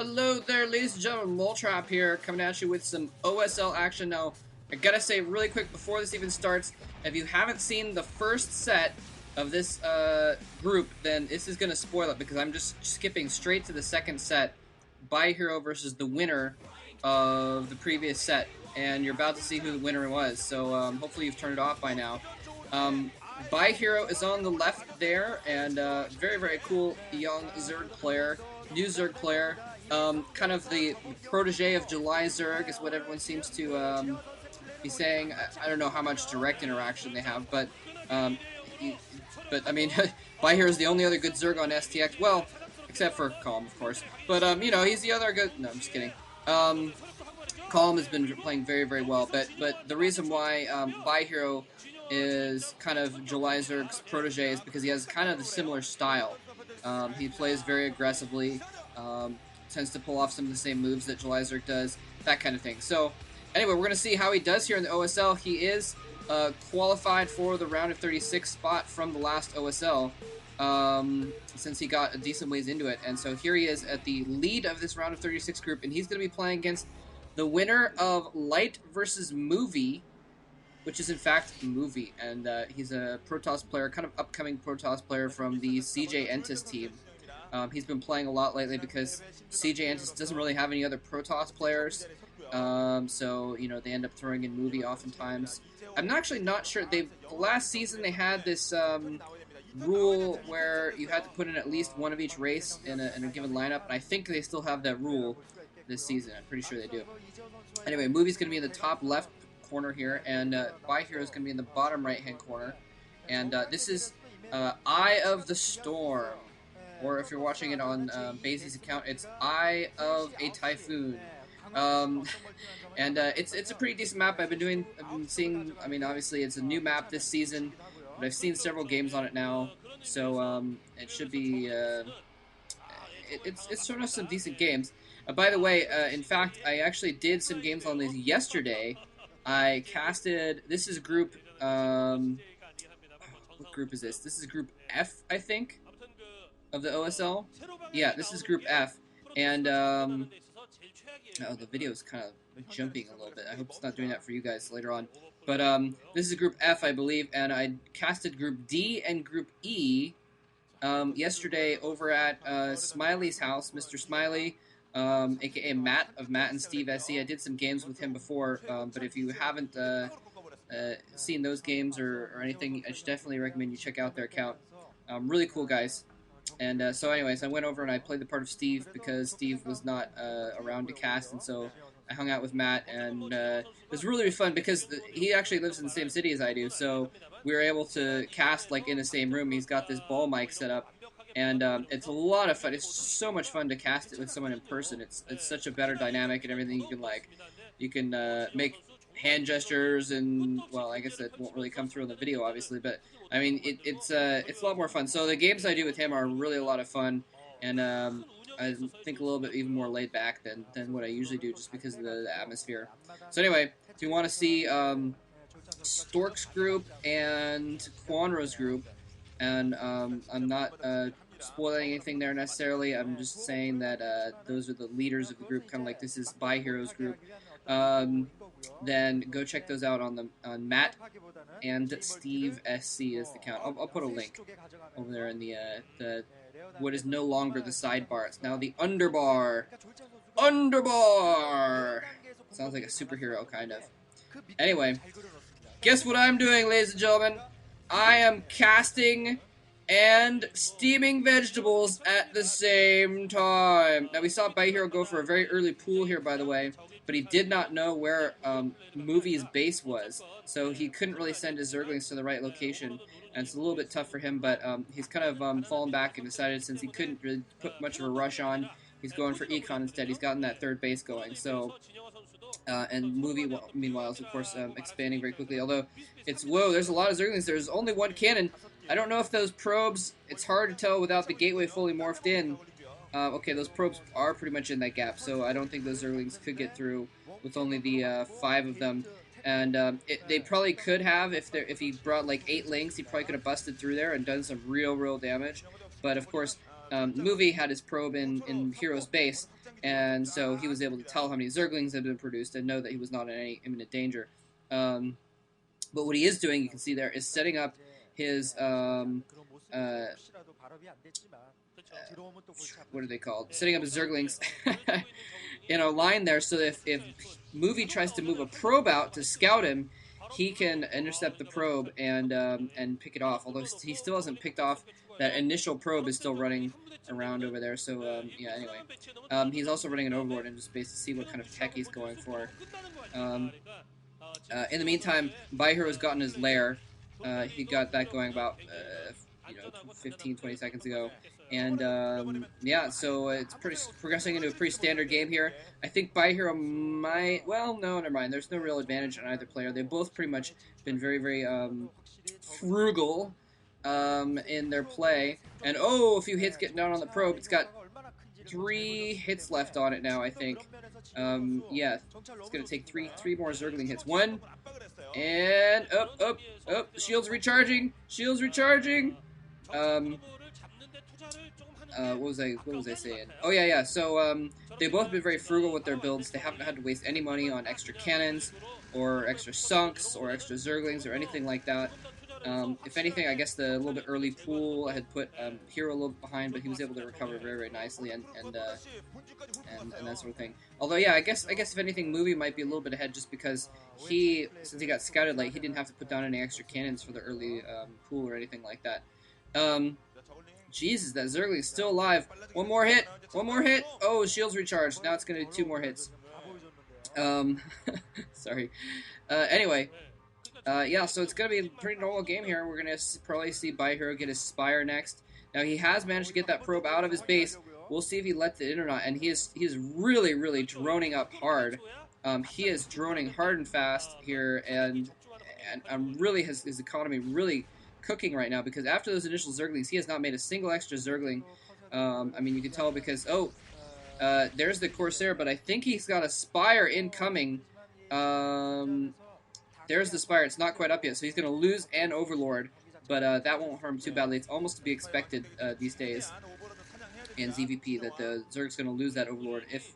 Hello there, ladies and gentlemen. Moletrap here, coming at you with some OSL action. Now, I gotta say really quick before this even starts, if you haven't seen the first set of this group, then this is gonna spoil it because I'm just skipping straight to the second set, by.hero versus the winner of the previous set, and you're about to see who the winner was. So hopefully you've turned it off by now. by.hero is on the left there, and very cool young Zerg player, new Zerg player. Kind of the protege of July Zerg is what everyone seems to be saying. I don't know how much direct interaction they have, but I mean, by.hero is the only other good Zerg on STX. Well, except for Calm, of course. But you know, he's the other good. No, I'm just kidding. Calm has been playing very well, but the reason why by.hero is kind of July Zerg's protege is because he has kind of the similar style. He plays very aggressively. Tends to pull off some of the same moves that July Zerg does, that kind of thing. So, anyway, we're going to see how he does here in the OSL. He is qualified for the round of 36 spot from the last OSL, since he got a decent ways into it. And so here he is at the lead of this round of 36 group, and he's going to be playing against the winner of Light versus Movie, which is in fact Movie, and he's a Protoss player, kind of upcoming Protoss player from the CJ Entis team. He's been playing a lot lately because CJ Entis doesn't really have any other Protoss players, so you know they end up throwing in Movie oftentimes. I'm actually not sure. Last season they had this rule where you had to put in at least one of each race in a given lineup, and I think they still have that rule this season. I'm pretty sure they do. Anyway, Movie's going to be in the top left corner here, and by.hero is going to be in the bottom right hand corner, and this is Eye of the Storm. Or if you're watching it on Basie's account, it's Eye of a Typhoon. And it's a pretty decent map. I've been seeing, I mean, obviously it's a new map this season, but I've seen several games on it now, so it should be, it's shown us some decent games. By the way, in fact, I actually did some games on these yesterday. I casted, this is group, what group is this? This is group F, I think, of the OSL. Yeah, this is group F, and oh, the video is kind of jumping a little bit. I hope it's not doing that for you guys later on. But this is group F, I believe, and I casted group D and group E yesterday over at Smiley's house, Mr. Smiley, aka Matt of Matt and Steve SE. I did some games with him before, but if you haven't seen those games or anything, I should definitely recommend you check out their account. Really cool guys. And so anyways, I went over and I played the part of Steve because Steve was not around to cast, and so I hung out with Matt, and it was really fun because he actually lives in the same city as I do, so we were able to cast like in the same room. He's got this ball mic set up, and it's a lot of fun. It's just so much fun to cast it with someone in person. It's such a better dynamic and everything. You can make hand gestures, and well, I guess that won't really come through on the video, obviously, but I mean, it's a lot more fun. So the games I do with him are really a lot of fun, and I think a little bit even more laid back than what I usually do, just because of the atmosphere. So anyway, if you want to see Stork's group and Quanro's group, and I'm not spoiling anything there necessarily. I'm just saying that those are the leaders of the group, kind of like this is by.hero's group. Then go check those out on Matt and Steve SC is the account. I'll put a link over there in the what is no longer the sidebar. It's now the underbar. Underbar! Sounds like a superhero, kind of. Anyway, guess what I'm doing, ladies and gentlemen? I am casting and steaming vegetables at the same time. Now, we saw by.hero go for a very early pool here, by the way, but he did not know where Movie's base was, so he couldn't really send his Zerglings to the right location, and it's a little bit tough for him, but he's kind of fallen back and decided since he couldn't really put much of a rush on, he's going for Econ instead. He's gotten that third base going, so... and Movie, meanwhile, is, of course, expanding very quickly, although it's... Whoa, there's a lot of Zerglings. There's only one cannon. I don't know if those probes... It's hard to tell without the gateway fully morphed in. Okay, those probes are pretty much in that gap, so I don't think those Zerglings could get through with only the 5 of them. And they probably could have, if he brought like 8 links, he probably could have busted through there and done some real damage. But of course, Movie had his probe in Hero's base, and so he was able to tell how many Zerglings had been produced and know that he was not in any imminent danger. But what he is doing, you can see there, is setting up his what are they called? Setting up his Zerglings in a line there, so that if Movie tries to move a probe out to scout him, he can intercept the probe and pick it off. Although he still hasn't picked off that initial probe, is still running around over there. So yeah. Anyway, he's also running an Overlord in space to see what kind of tech he's going for. In the meantime, by.hero's gotten his lair. He got that going about 15-20 seconds ago. And yeah, so it's progressing into a pretty standard game here. I think by.hero might... Well, no, never mind. There's no real advantage on either player. They've both pretty much been very, very frugal in their play. And oh, a few hits getting down on the probe. It's got 3 hits left on it now, I think. Yeah, it's going to take three more Zergling hits. 1, and up. Shields recharging. What was I saying? Oh yeah. So they've both been very frugal with their builds. They haven't had to waste any money on extra cannons, or extra sunks, or extra Zerglings, or anything like that. If anything, I guess the little bit early pool had put Hero a little bit behind, but he was able to recover very, very nicely and that sort of thing. Although, yeah, I guess if anything, Movie might be a little bit ahead just because since he got scouted late, he didn't have to put down any extra cannons for the early pool or anything like that. Jesus, that Zergling is still alive. One more hit. Oh, shield's recharged. Now it's going to do 2 more hits. Sorry. Anyway. Yeah, so it's going to be a pretty normal game here. We're going to probably see by.hero get his Spire next. Now, he has managed to get that probe out of his base. We'll see if he lets it in or not. And he is really, really droning up hard. He is droning hard and fast here, and really his economy really cooking right now, because after those initial Zerglings, he has not made a single extra Zergling. I mean, you can tell because, there's the Corsair, but I think he's got a Spire incoming. There's the Spire. It's not quite up yet, so he's going to lose an Overlord, but that won't harm too badly. It's almost to be expected these days in ZVP that the Zerg's going to lose that Overlord, if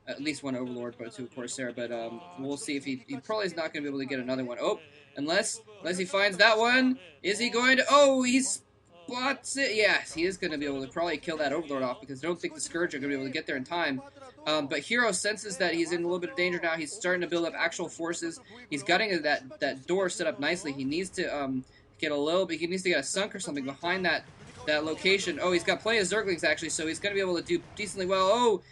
at least one Overlord, but to a Corsair. But we'll see if he probably is not going to be able to get another one. Oh, unless he finds that one. Is he going to? Oh, he spots it. Yes, he is going to be able to probably kill that Overlord off, because I don't think the Scourge are going to be able to get there in time. But Hero senses that he's in a little bit of danger now. He's starting to build up actual forces. He's gutting that door set up nicely. He needs to get a little bit. He needs to get a sunk or something behind that location. Oh, he's got plenty of Zerglings actually, so he's going to be able to do decently well. Oh,